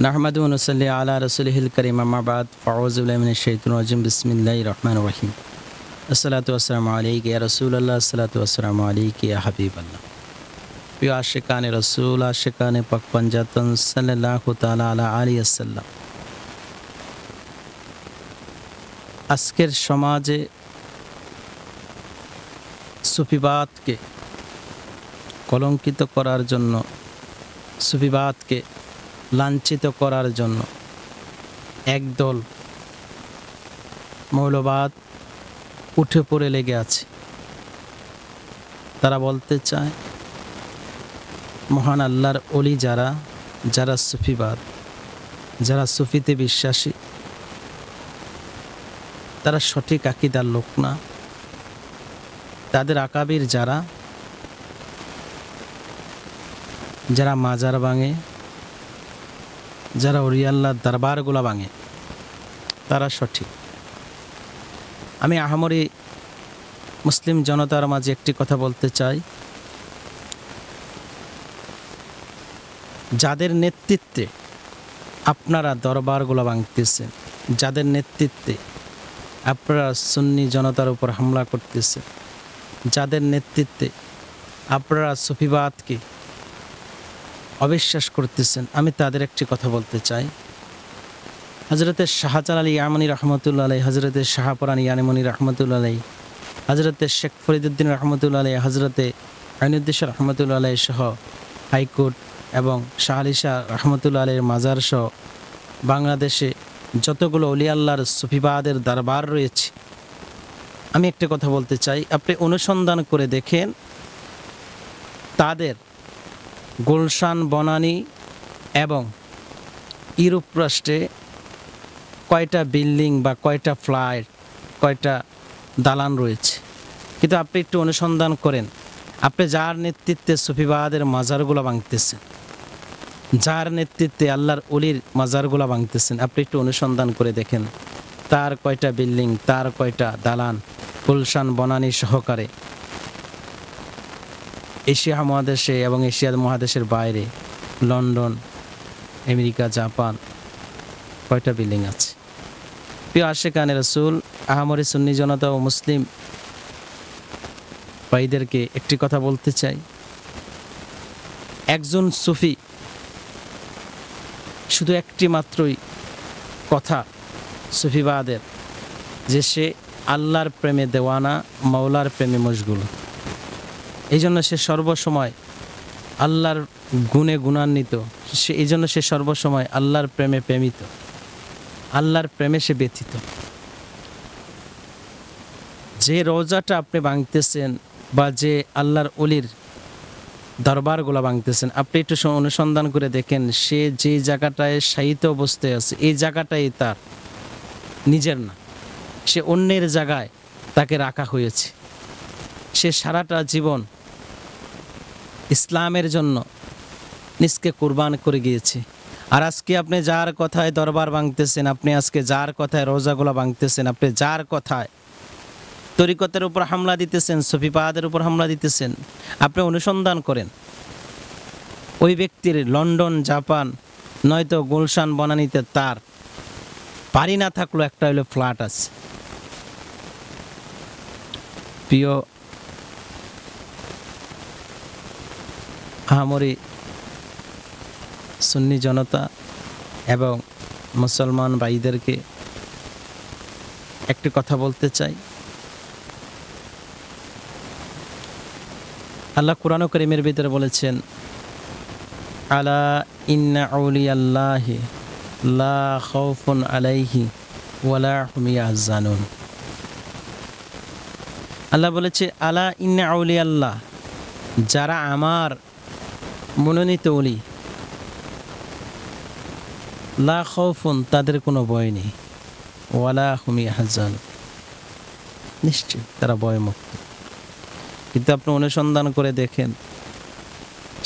নাহমাদু ওয়া নুসাল্লি আলা রাসূলিহিল কারীম আম্মা বা'দ ফাউযু বিল্লাহি মিনাশ শাইতানির রাজিম বিসমিল্লাহির রহমানির রহিম আসসালাতু ওয়াসসালামু আলাইকা ইয়া রাসূলুল্লাহ আসসালাতু ওয়াসসালামু আলাইকা ইয়া হাবিবাল্লাহ। প্রিয় আশিকানে রাসূল আশিকানে পাক পাঞ্জাতন সাল্লাল্লাহু তাআলা আলা আলিহি ওয়াসাল্লাম, আজকের সমাজে সুফিবাদকে কলঙ্কিত করার জন্য, সুফিবাদকে লাঞ্ছিত করার জন্য একদল মৌলবাদ উঠে পড়ে লেগে আছে। তারা বলতে চায় মহান আল্লাহর ওলি যারা সুফিবাদ, যারা সুফিতে বিশ্বাসী, তারা সঠিক আকীদার লোক না। তাদের আকাবির যারা মাজার ভাঙে, যারা ওলি আল্লাহর দরবারগুলো ভাঙে, তারা সঠিক। আমি আহামরি মুসলিম জনতার মাঝে একটি কথা বলতে চাই, যাদের নেতৃত্বে আপনারা দরবারগুলো ভাঙতেছেন, যাদের নেতৃত্বে আপনারা সুন্নি জনতার উপর হামলা করতেছেন, যাদের নেতৃত্বে আপনারা সুফিবাদকে অবিশ্বাস করতেছেন, আমি তাদের একটি কথা বলতে চাই। হযরতে শাহজালাল আলী ইয়ামানী রহমতুল্লাহ আলাইহি, হযরতে শাহপরান ইয়ামানী রহমতুল্লাহ আলাইহি, হযরতে শেখ ফরিদুদ্দিন রহমতুল্লাহ আলাইহি, হযরতে আইনুদ্দিন রহমতুল্লাহ আলাইহি সহ হাইকোর্ট এবং শাহ আলী শাহ রহমতুল্লাহ আলাইহির মাজার সহ বাংলাদেশে যতগুলো ওলি আল্লাহর সুফিবাদের দরবার রয়েছে, আমি একটা কথা বলতে চাই, আপনি অনুসন্ধান করে দেখেন তাদের গুলশান, বনানী এবং ইউরোপ রাষ্ট্রে কয়টা বিল্ডিং বা কয়টা ফ্ল্যাট, কয়টা দালান রয়েছে। কিন্তু আপনি একটু অনুসন্ধান করেন, আপনি যার নেতৃত্বে সুফিবাদের মাজারগুলো ভাঙতেছেন, যার নেতৃত্বে আল্লাহর ওলির মাজারগুলো ভাঙতেছেন, আপনি একটু অনুসন্ধান করে দেখেন তার কয়টা বিল্ডিং, তার কয়টা দালান গুলশান, বনানী সহকারে এশিয়া মহাদেশে এবং এশিয়া মহাদেশের বাইরে লন্ডন, আমেরিকা, জাপান কয়টা বিল্ডিং আছে। প্রিয় আশিকানে রাসূল, আহামরি সুন্নি জনতা ও মুসলিম ভাইদেরকে একটি কথা বলতে চাই, একজন সুফি শুধু একটি মাত্রই কথা সুফিবাদের, যে সে আল্লাহর প্রেমে দেওয়ানা, মাওলার প্রেমে মশগুল। এই জন্য সে সর্বসময় আল্লাহর গুণে গুণান্বিত, এই জন্য সে সর্বসময় আল্লাহর প্রেমে প্রেমিত, আল্লাহর প্রেমে সে ব্যথিত। যে রোজাটা আপনি ভাঙতেছেন বা যে আল্লাহর ওলির দরবারগুলো ভাঙতেছেন, আপনি একটু অনুসন্ধান করে দেখেন সে যে জায়গাটায় শায়িত অবস্থায় আছে, এই জায়গাটাই তার নিজের না, সে অন্যের জায়গায় তাকে রাখা হয়েছে। সে সারাটা জীবন ইসলামের জন্য নিজকে কুরবান করে গিয়েছে। আর আজকে আপনি যার কথায় দরবার ভাঙতেছেন, আপনি আজকে যার কথায় রোজাগুলো ভাঙতেছেন, আপনি যার কথায় তরিকতের উপর হামলা দিতেছেন, সুফিবাদের উপর হামলা দিতেছেন, আপনি অনুসন্ধান করেন ওই ব্যক্তির লন্ডন, জাপান নয়তো গুলশান, বনানীতে তার বাড়ি না থাকলেও একটা হলো ফ্ল্যাট আছে। প্রিয় আহামরি সুন্নি জনতা এবং মুসলমান ভাইদেরকে একটি কথা বলতে চাই, আল্লাহ কুরআন কারীমের ভিতরে বলেছেন, আলা ইন্না আউলিয়াল্লাহি লা খাউফুন আলাইহি ওয়ালা হুম ইয়াহজানুন। আল্লাহ বলেছে, আলা ইন্না আউলিয়াল্লাহ, যারা আমার মনোনীত ওলি, লা খাউফুন, তাদের কোনো ভয় নেই, ওয়ালা হুম ইয়াহজানুন, নিশ্চয় তারা ভয়মুক্ত। কিন্তু আপনি অনুসন্ধান করে দেখেন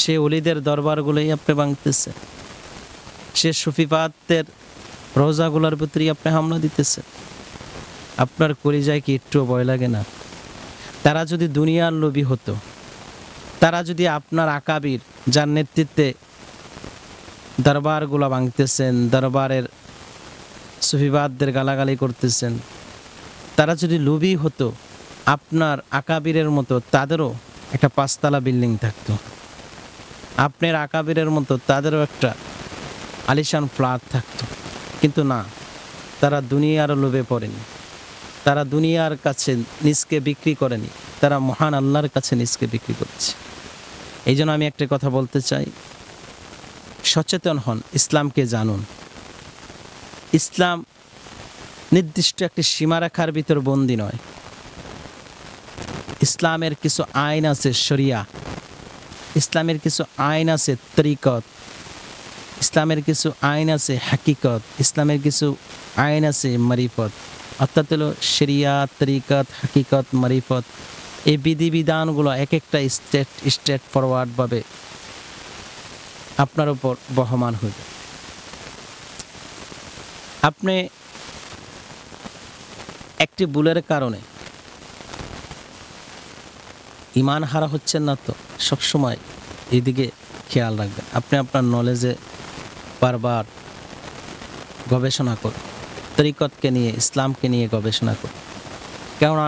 সে ওলিদের দরবারগুলোই আপনি ভাঙতেছেন, সে সুফিবাদের রোজাগুলোর ভিতরেই আপনি হামলা দিতেছেন। আপনার কলিজায় কি একটু ভয় লাগে না? তারা যদি দুনিয়ার লোভী হতো, তারা যদি আপনার আকাবির যার নেতৃত্বে দরবারগুলো ভাঙতেছেন, দরবারের সুফিবাদদের গালাগালি করতেছেন। তারা যদি লোভী হতো আপনার আকাবিরের মতো, তাদেরও একটা 5 তলা বিল্ডিং থাকতো। আপনার আকাবিরের মতো তাদেরও একটা আলিশান ফ্ল্যাট থাকতো। কিন্তু না, তারা দুনিয়ার লোভে পড়েনি, তারা দুনিয়ার কাছে নিজকে বিক্রি করেনি, তারা মহান আল্লাহর কাছে নিজকে বিক্রি করেছে। এই জন্য আমি একটা কথা বলতে চাই, সচেতন হন, ইসলামকে জানুন। ইসলাম নির্দিষ্ট একটি সীমারেখার ভিতর বন্দী নয়। ইসলামের কিছু আইন আছে, শরিয়া। ইসলামের কিছু আইন আছে, তরিকত। ইসলামের কিছু আইন আছে, হাকিকত। ইসলামের কিছু আইন আছে, মারিফত। অর্থাৎ হলো শরিয়া, তরিকত, হাকিকত, মারিফত। এই বিধিবিধানগুলো এক একটা স্টেট ফরওয়ার্ডভাবে আপনার উপর বহমান হইবে। আপনি একটি ভুলের কারণে ঈমান হারা হচ্ছেন না তো, সবসময় এইদিকে খেয়াল রাখবেন। আপনি আপনার নলেজে বারবার গবেষণা করুন, তরিকতকে নিয়ে, ইসলামকে নিয়ে গবেষণা করুন। কেননা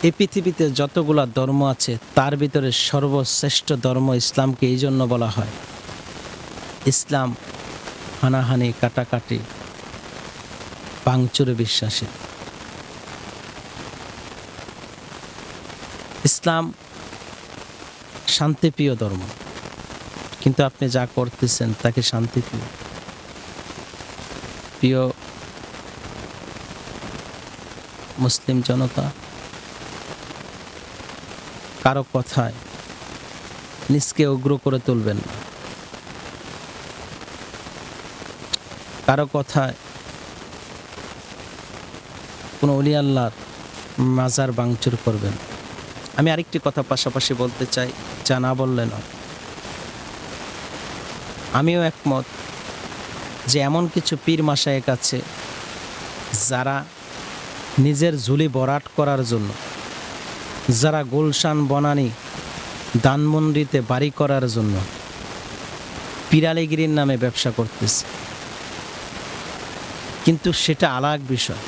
এই পৃথিবীতে যতগুলা ধর্ম আছে তার ভিতরে সর্বশ্রেষ্ঠ ধর্ম ইসলামকে এই জন্য বলা হয়, ইসলাম হানাহানি, কাটাকাটি, ভাঙচুরে বিশ্বাসী। ইসলাম শান্তিপ্রিয় ধর্ম, কিন্তু আপনি যা করতেছেন তাকে শান্তিপ্রিয়। প্রিয় মুসলিম জনতা, কারো কথায় নিজকে উগ্র করে তুলবেন না। কারো কথায় কোনো ওলি আল্লাহর মাজার ভাঙচুর করবেন। আমি আরেকটি কথা পাশাপাশি বলতে চাই, যা না বললে নয়। আমিও একমত যে এমন কিছু পীর মাশায়েখ আছে যারা নিজের ঝুলি ভরাট করার জন্য, যারা গুলশান বনানী ধানমন্ডিতে বাড়ি করার জন্য পিরালিগিরির নামে ব্যবসা করতেছে, কিন্তু সেটা আলাগ বিষয়।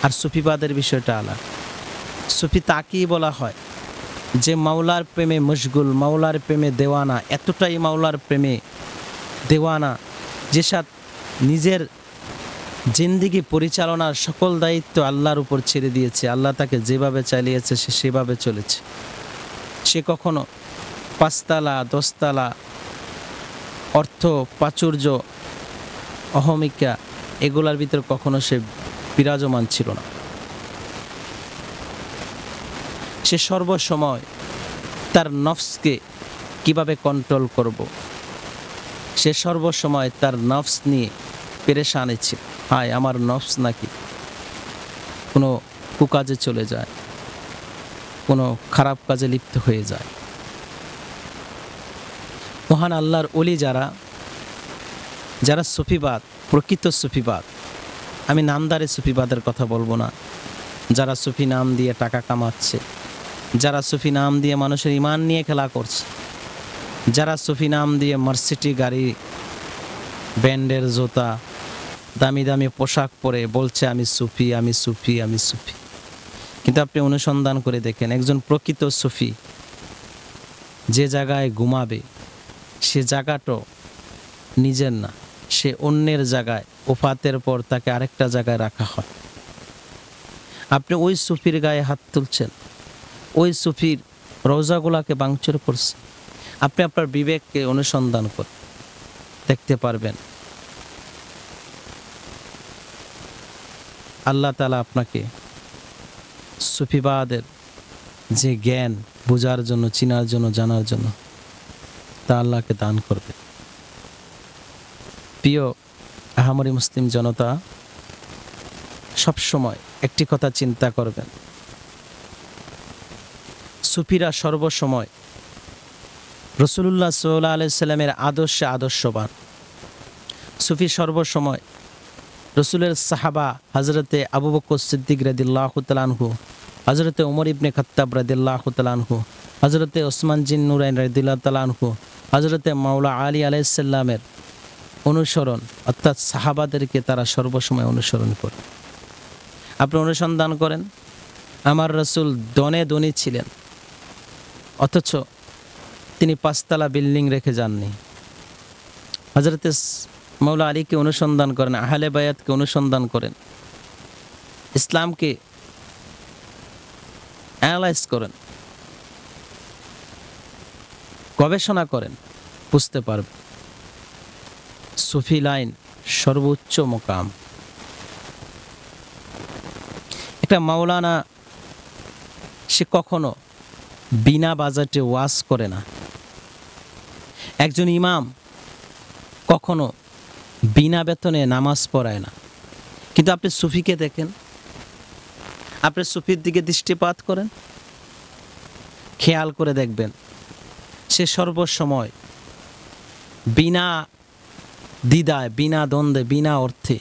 আর সুফিবাদের বিষয়টা আলাদা। সুফি তাকেই বলা হয় যে মাওলার প্রেমে মশগুল, মাওলার প্রেমে দেওয়ানা, এতটাই মাওলার প্রেমে দেওয়ানা যে সাথ নিজের জিন্দিগি পরিচালনার সকল দায়িত্ব আল্লাহর উপর ছেড়ে দিয়েছে। আল্লাহ তাকে যেভাবে চালিয়েছে সে সেভাবে চলেছে। সে কখনো 5 তলা 10 তলা অর্থ প্রাচুর্য অহমিকা এগুলার ভিতর কখনো সে বিরাজমান ছিল না। সে সর্বসময় তার নফসকে কিভাবে কন্ট্রোল করব, সে সর্বসময় তার নফস নিয়ে পেরেশানে ছিল। হায়, আমার নফস নাকি কোনো কুকাজে চলে যায়, কোনো খারাপ কাজে লিপ্ত হয়ে যায়। মহান আল্লাহর ওলি যারা সুফিবাদ, প্রকৃত সুফিবাদ, আমি নামদারি সুফিবাদের কথা বলবো না, যারা সুফি নাম দিয়ে টাকা কামাচ্ছে, যারা সুফি নাম দিয়ে মানুষের ঈমান নিয়ে খেলা করছে, যারা সুফি নাম দিয়ে মার্সিটি গাড়ি, ব্যান্ডের জুতা, দামি দামি পোশাক পরে বলছে আমি সুফি, আমি সুফি, আমি সুফি। কিন্তু আপনি অনুসন্ধান করে দেখেন, একজন প্রকৃত সুফি যে জায়গায় ঘুমাবে সে জায়গাটা নিজের না, সে অন্যের জায়গায়, ওফাতের পর তাকে আরেকটা জায়গায় রাখা হয়। আপনি ওই সুফির গায়ে হাত তুলছেন, ওই সুফির রওজাগুলাকে ভাঙচুর করছে। আপনি আপনার বিবেককে অনুসন্ধান করে দেখতে পারবেন আল্লাহ তাআলা আপনাকে সুফিবাদের যে জ্ঞান বোঝার জন্য, চিনার জন্য, জানার জন্য তা আল্লাহকে দান করবে। প্রিয় আহামরি মুসলিম জনতা, সবসময় একটি কথা চিন্তা করবেন, সুফিরা সর্বসময় রাসূলুল্লাহ সাল্লাল্লাহু আলাইহি সাল্লামের আদর্শে আদর্শবান। সুফি সর্বসময় রসুলের সাহাবা হজরতে আবু বকর সিদ্দিক রাদিয়াল্লাহু তাআলা আনহু, হজরতে ওমর ইবনে খাত্তাব রাদিয়াল্লাহু তাআলা আনহু, হজরতে ওসমান জিন নুরাইন রাদিয়াল্লাহু তাআলা আনহু হজরতে মাওলা আলী আলাইহিস সালামের অনুসরণ, অর্থাৎ সাহাবাদেরকে তারা সর্বসময় অনুসরণ করে। আপনি অনুসন্ধান করেন, আমার রাসূল দনে ধনী ছিলেন, অথচ তিনি 5 তলা বিল্ডিং রেখে যাননি। হজরতে মাওলা আলীকে অনুসন্ধান করেন, আহলে বায়াতকে অনুসন্ধান করেন, ইসলামকে অ্যানালাইজ করেন, গবেষণা করেন, বুঝতে পারবেন সুফি লাইন সর্বোচ্চ মোকাম। একটা মাওলানা সে কখনো বিনা বাজেটে ওয়াজ করে না। একজন ইমাম কখনো বিনা বেতনে নামাজ পড়ায় না। কিন্তু আপনি সুফিকে দেখেন, আপনি সুফির দিকে দৃষ্টিপাত করেন, খেয়াল করে দেখবেন সে সর্বসময় বিনা দ্বিধায়, বিনা দ্বন্দ্বে, বিনা অর্থে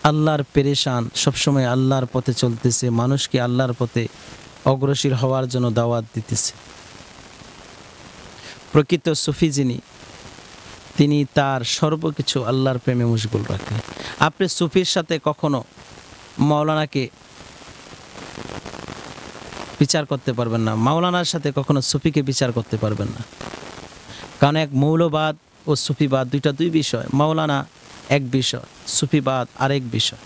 আল্লাহর পেরেশান, সবসময় আল্লাহর পথে চলতেছে, মানুষকে আল্লাহর পথে অগ্রসর হওয়ার জন্য দাওয়াত দিতেছে। প্রকৃত সুফি যিনি, তিনি তার সর্বকিছু আল্লাহর প্রেমে মশগুল রাখেন। আপনি সুফির সাথে কখনো মাওলানাকে বিচার করতে পারবেন না, মাওলানার সাথে কখনো সুফিকে বিচার করতে পারবেন না। কারণ এক মৌলবাদ ও সুফিবাদ দুই বিষয়। মাওলানা এক বিষয়, সুফিবাদ আরেক বিষয়।